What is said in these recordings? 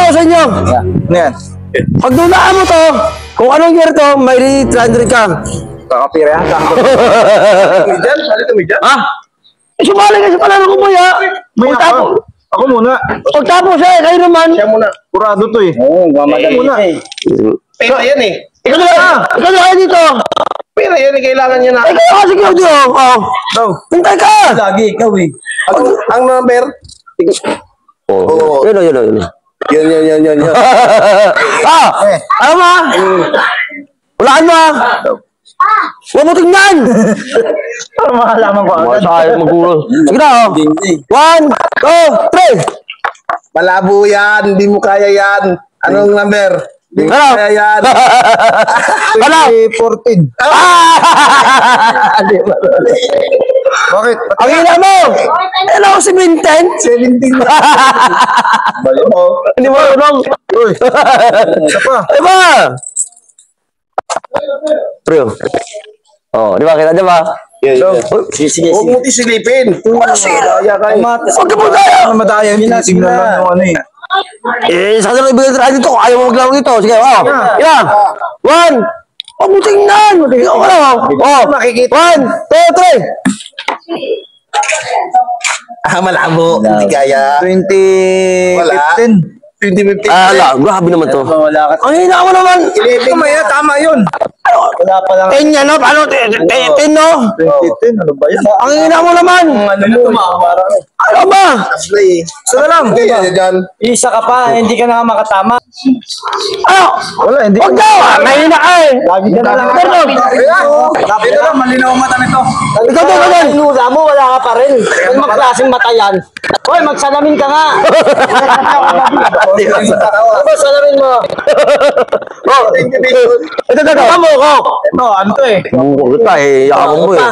ko sa inyo. Ano yan? Pag dulaan mo to, kung anong year to, may 300 ka. Kakapira yan. Tumidyan? Sali tumidyan? Ha? Sumali ka sa panalo ko mo, ya. Ako muna. Pagtapos eh, kayo naman. Siya muna. Kurado to eh. Oo, mamadali muna. eh. Pera yan eh. Ikaw na kayo dito. Pera yan eh. Kailangan niya na. Ikaw kasi kayo dito. Daw. Hintay ka. Lagi ikaw eh. Ang number? Oo. Yun. Yan. Ano ma? Walaan mo ah. Huwag mo tingnan. Para makalaman ko agad. Masaya magulo. Sige na oh. 1, 2, 3. Malabo yan. Hindi mo kaya yan. Anong number? Hindi mo Ano? kaya yan. Ano? 14. Bakit? Ang ina mo. Ano ako si Minten? 17 na. Bali mo. Hindi mo marunong. Uy. Isa pa. Diba? True. Oh, di ba? Kita, di ba? Sige. Huwag mo tisilipin. Sige. Kaya kayo. Huwag ka po tayo. Madaya. Tingnan lang yung ano eh. Sa kanila ibigay tayo dito. Ayaw mo maglaro dito. Sige, oh. Yan. 1. Huwag mo tingnan. Tingnan ko lang. Oh. 1, 2, 3. Malabo. Hindi kaya. 2015. 2015. Grabe naman to. Wala ka. Ang hina mo naman. 11. Mamaya, tama yun. Wala pa lang. 10 yan, no? Paano? 10, no? 2010. Ano ba yan? Ang hina mo naman. Ano na tumawara. Ano ba? Apply. Sana lang. Dyan. Isa ka pa, hindi ka na makatama. Ano? Wala, hindi. Huwag daw. Mahina ka eh. Lagi ka na lang. Ito lang, malinaw ang mata nito. Ikaw doon. Lula mo, wala ka pa rin. Kung magklaseng mata yan. Hoy, magsalamin ka nga. Ano ba salamin mo? Ito. Tamo ko. Ito, ano to eh? Mukha kita eh. Yakang mo eh.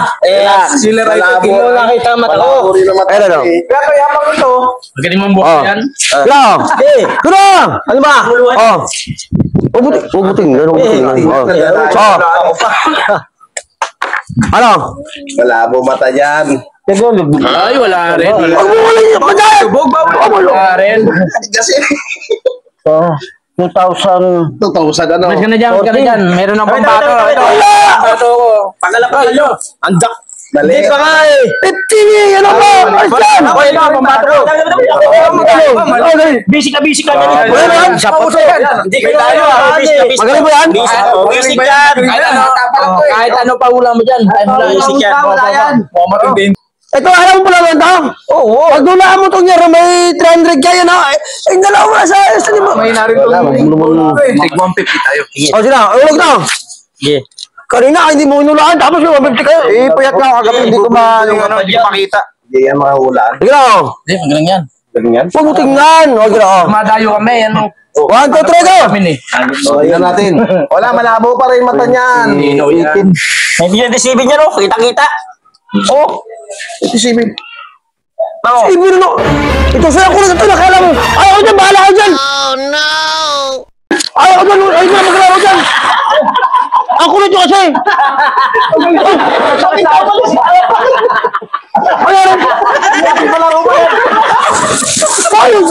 Sila right na ginaw nakita ang mata ko. Ayun ano. Kaya yapang ito. Magaling mong buhay yan. Kaya. Eh, Kaya. ano ba? Oh. Huwag mo tingnan. Oh. Ano? Malabo mata yan. Ay, wala rin. Huwag mo ulit. Madaya. Wala rin. Kasi 2000. 2,000 ano. Mas ka na dyan, mas ka na dyan. Meron ng pambato. Ito, pambato ko. Pagalapan nyo. Andak. Mali. Hindi pa nga eh. 15 eh. Ano ba? Ayan. Okay lang, pambato ko. Busy ka na. Sapot ko yan. Hindi ka tayo. Magaling ba yan? Busy yan. Kahit ano pa ulam mo dyan. Kahit wala isik yan. Matindi. Ito, alam mo pala ba ito? Oo. Pag dulaan mo itong year, may 300 kayo na. Eh, dalawa mo na sa ayos. May narito. Tig 150 tayo. O, sila. Ulog na. Sige. Kanina, hindi mo inulaan. Tapos yung 150 kayo. Eh, puyat na ako kagabi. Hindi ko Hindi makita. Hindi yan mahulaan. Sige na, o. Hindi, magaling yan. Ganyan. Huwag mo tingnan. O, sige na, o. Madayo kami. Ano? 1, 2, 3, go! Kami eh. Tingnan natin. Wala, malabo pa rin mata niyan. Nino yan. May binidisibin niya no? Kita-kita. Oh. Ito si Bib. Ibig na, ito sa'yo ko na ito. Nakala mo. Ayaw ko dyan. Bahala ka dyan. Oh, no. Ayaw ko dyan. Ayaw ko dyan. Maglaro dyan. Ako na dyan kasi. Ayaw. Ayaw.